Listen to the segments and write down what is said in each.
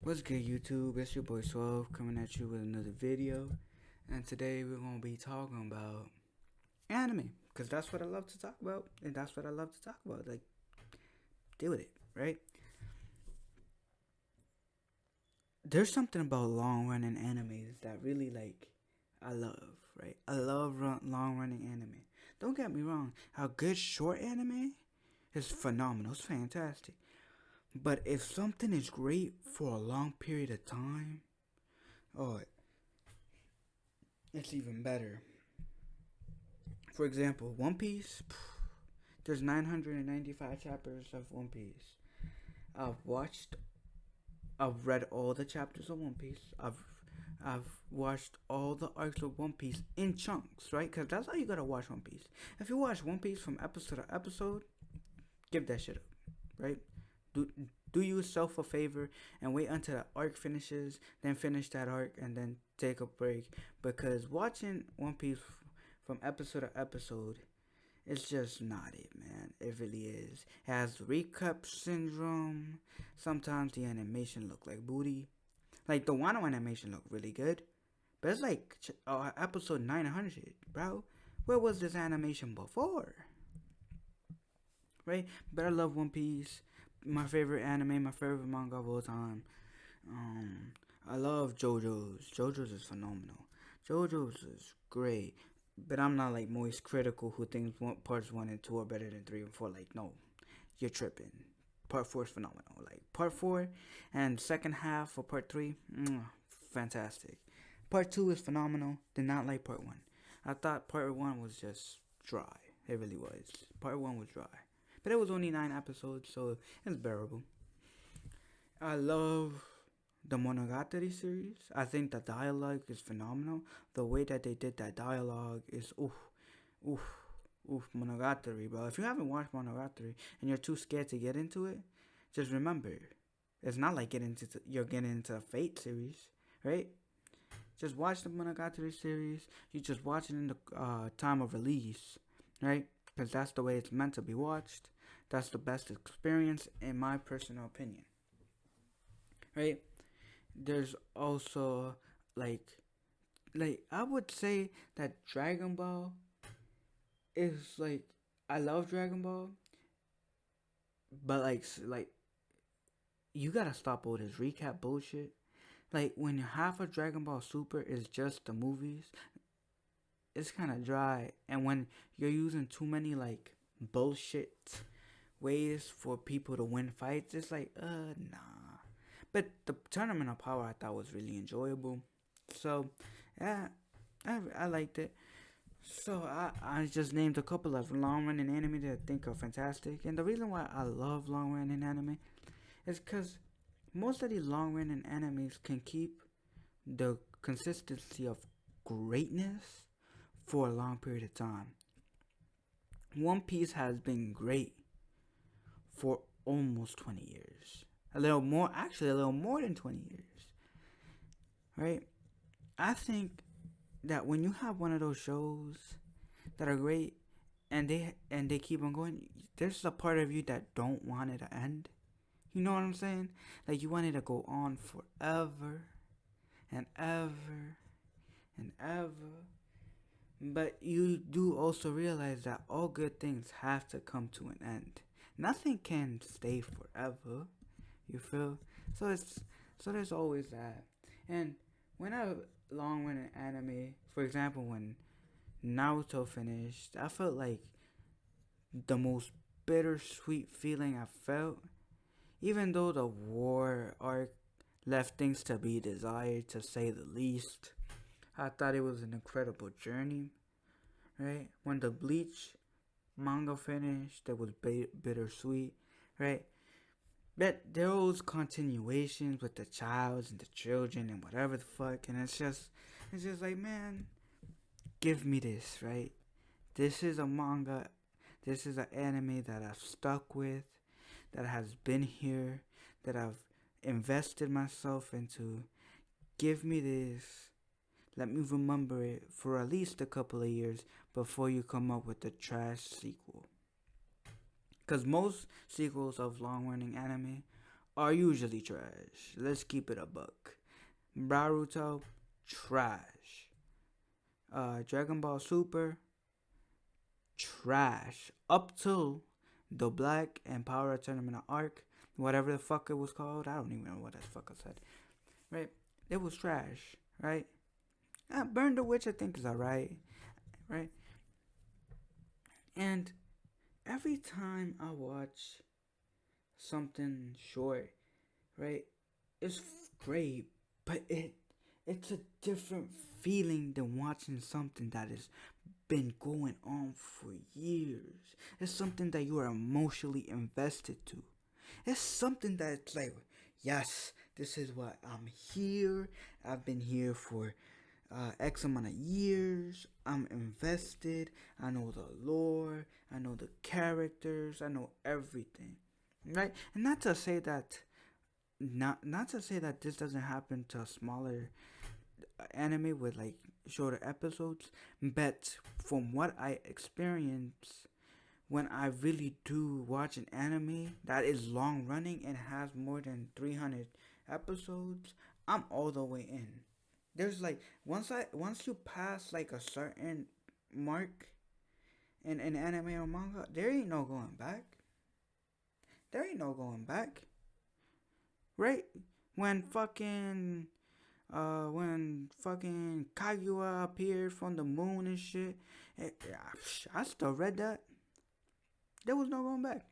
What's good, YouTube? It's your boy Swove coming at you with another video. And today we're going to be talking about anime. Because that's what I love to talk about. And that's what I love to talk about. Like, deal with it, right? There's something about long running animes that really, I love, right? I love long running anime. Don't get me wrong, how good short anime is phenomenal. It's fantastic. But if something is great for a long period of time, oh, it's even better. For example, One Piece. There's 995 chapters of One Piece. I've watched. I've read all the chapters of One Piece. I've watched all the arcs of One Piece in chunks, right? Because that's how you gotta watch One Piece. If you watch One Piece from episode to episode, give that shit up, right? Do do yourself a favor and wait until the arc finishes, then finish that arc, and then take a break. Because watching One Piece from episode to episode, it's just not it, man. It really is. It has recap syndrome. Sometimes the animation look like booty. Like the Wano animation look really good, but it's like episode 900, bro. Where was this animation before? Right? But I love One Piece. My favorite anime, my favorite manga of all time. Um, I love JoJo's. JoJo's is phenomenal. JoJo's is great. But I'm not like Moist Critical who thinks parts 1 and 2 are better than 3 and 4. Like, no, you're tripping. Part 4 is phenomenal. Like, part 4 and second half for part 3, fantastic. Part 2 is phenomenal. Did not like part 1. I thought part 1 was just dry. It really was. Part 1 was dry. But it was only 9 episodes, so it's bearable. I love the Monogatari series. I think the dialogue is phenomenal. The way that they did that dialogue is oof, Monogatari, bro. If you haven't watched Monogatari and you're too scared to get into it, just remember, it's not like you're getting into a Fate series, right? Just watch the Monogatari series. You just watch it in the time of release, right? Because that's the way it's meant to be watched. That's the best experience, in my personal opinion, right? There's also like I would say that Dragon Ball is like, I love Dragon Ball, but you gotta stop all this recap bullshit. Like when half of Dragon Ball Super is just the movies, it's kind of dry, and when you're using too many like bullshit ways for people to win fights, it's like nah. But the Tournament of Power I thought was really enjoyable, so yeah, I liked it. So I just named a couple of long running anime that I think are fantastic, and the reason why I love long running anime is because most of these long running animes can keep the consistency of greatness for a long period of time. One Piece has been great for almost 20 years. A little more, actually, a little more than 20 years, right? I think that when you have one of those shows that are great and they keep on going, there's a part of you that don't want it to end. You know what I'm saying? Like you want it to go on forever and ever and ever. But you do also realize that all good things have to come to an end. Nothing can stay forever. You feel? So it's so there's always that. And when I long run an anime, for example, when Naruto finished, I felt like the most bittersweet feeling I felt. Even though the war arc left things to be desired, to say the least, I thought it was an incredible journey, right? When the Bleach manga finished, that was bittersweet, right? But there was continuations with the childs and the children and whatever the fuck, and it's just like, man, give me this, right? This is a manga, this is an anime that I've stuck with, that has been here, that I've invested myself into. Give me this. Let me remember it for at least a couple of years before you come up with a trash sequel. Because most sequels of long running anime are usually trash. Let's keep it a buck. Naruto, trash. Dragon Ball Super, trash. Up till the Black and Power Tournament arc, whatever the fuck it was called. I don't even know what that fuck I said. Right? It was trash. Right? Burn the Witch, I think, is alright. Right? And every time I watch something short, right, it's great, but it's a different feeling than watching something that has been going on for years. It's something that you are emotionally invested to. It's something that's like, yes, this is what I'm here. I've been here for X amount of years. I'm invested. I know the lore. I know the characters. I know everything, right? And not to say that this doesn't happen to smaller anime with like shorter episodes, but from what I experience when I really do watch an anime that is long running and has more than 300 episodes, I'm all the way in. There's like once you pass like a certain mark in an anime or manga, there ain't no going back. There ain't no going back. Right? When fucking when fucking Kaguya appeared from the moon and shit, I still read that. There was no going back.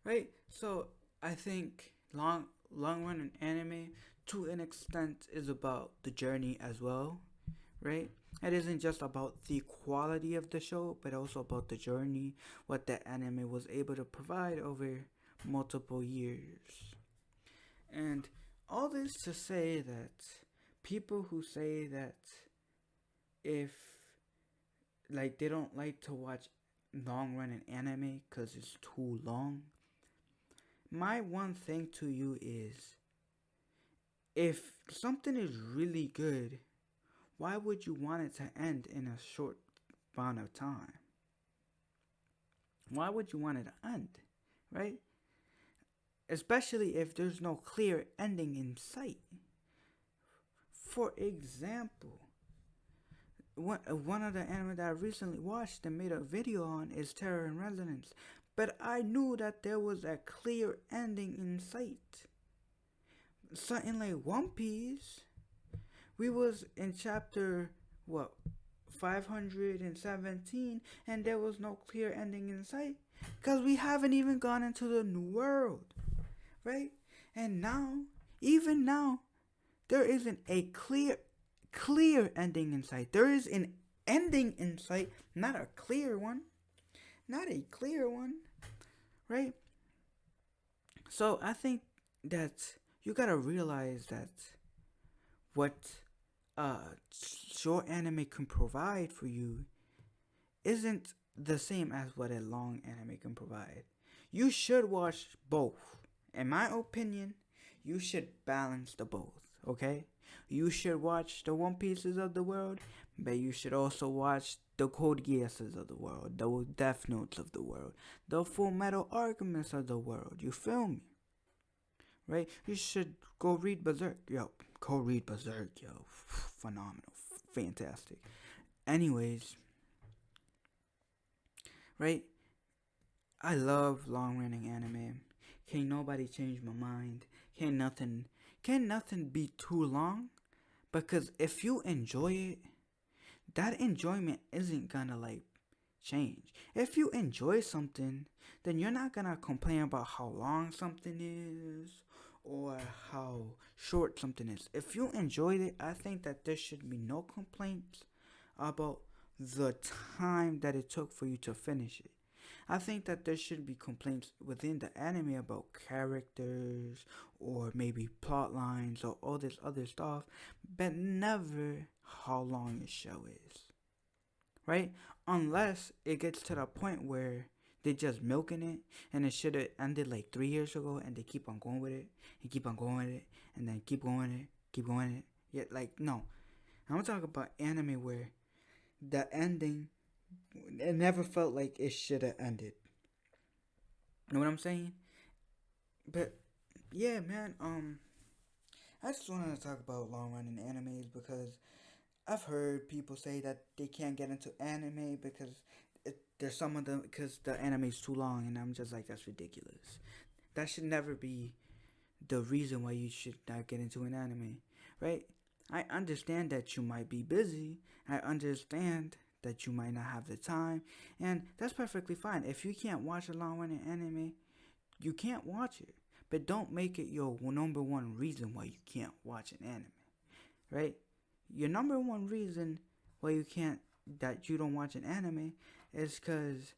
Right? So I think long running anime to an extent is about the journey as well, right? It isn't just about the quality of the show, but also about the journey, what the anime was able to provide over multiple years. And all this to say that people who say that if like they don't like to watch long running anime because it's too long, my one thing to you is if something is really good, why would you want it to end in a short amount of time? Why would you want it to end, right? Especially if there's no clear ending in sight. For example, one of the anime that I recently watched and made a video on is Terror in Resonance, but I knew that there was a clear ending in sight. Something like One Piece, we was in chapter what 517 and there was no clear ending in sight because we haven't even gone into the new world, right? And now, even now, there isn't a clear ending in sight. There is an ending in sight, not a clear one. Not a clear one, right? So I think that you gotta realize that what short anime can provide for you isn't the same as what a long anime can provide. You should watch both. In my opinion, you should balance the both, okay? You should watch the One Pieces of the world, but you should also watch the Code Geasses of the world, the Death Notes of the world, the Full Metal Alchemists of the world. You feel me? Right? You should go read Berserk. Yo, go read Berserk, yo. Phenomenal. Fantastic. Anyways, right? I love long running anime. Can't nobody change my mind. Can't nothing be too long. Because if you enjoy it, that enjoyment isn't gonna like change. If you enjoy something, then you're not gonna complain about how long something is or how short something is. If you enjoyed it, I think that there should be no complaints about the time that it took for you to finish it. I think that there should be complaints within the anime about characters or maybe plot lines or all this other stuff, but never how long a show is. Right? Unless it gets to the point where they're just milking it and it should have ended like 3 years ago and they keep on going with it and keep on going with it and then keep going with it, keep going with it. Yet, like, no. I'm talking about anime where the ending, it never felt like it should have ended. You know what I'm saying? But yeah, man. I just wanted to talk about long running animes because I've heard people say that they can't get into anime because there's some of them because the anime's too long, and I'm just like, that's ridiculous. That should never be the reason why you should not get into an anime, right? I understand that you might be busy. I understand that you might not have the time, and that's perfectly fine. If you can't watch a long running anime, you can't watch it. But don't make it your number one reason why you can't watch an anime, right? Your number one reason why you don't watch an anime is because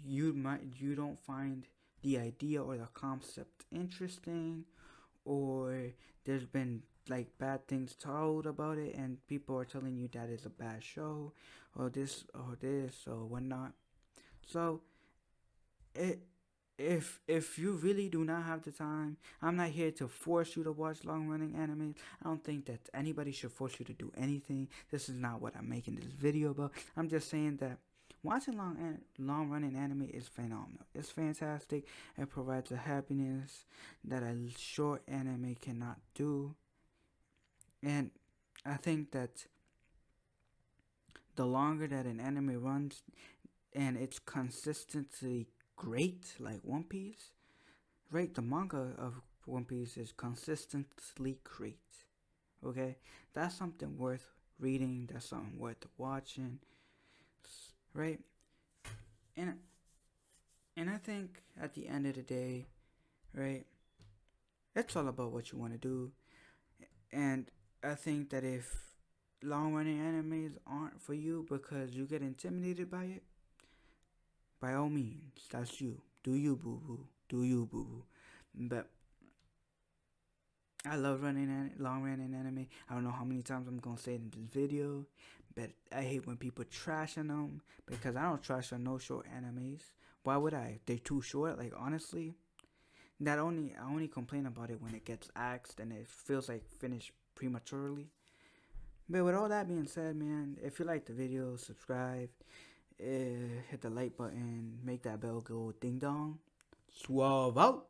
you don't find the idea or the concept interesting, or there's been like bad things told about it and people are telling you that it's a bad show or this or whatnot. So it if you really do not have the time, I'm not here to force you to watch long running animes. I don't think that anybody should force you to do anything. This is not what I'm making this video about. I'm just saying that watching long running anime is phenomenal. It's fantastic. It provides a happiness that a short anime cannot do. And I think that the longer that an anime runs and it's consistently great, like One Piece, right? The manga of One Piece is consistently great. Okay, that's something worth reading. That's something worth watching, right? And I think at the end of the day, right, it's all about what you want to do. And I think that if long running animes aren't for you because you get intimidated by it, by all means, that's you. Do you, boo boo? Do you, boo boo? But I love long running anime. I don't know how many times I'm gonna say it in this video, but I hate when people trash on them because I don't trash on no short animes. Why would I? They're too short. Like honestly, I only complain about it when it gets axed and it feels like finished prematurely. But with all that being said, man, if you like the video, subscribe, hit the like button, make that bell go ding dong. Suave out.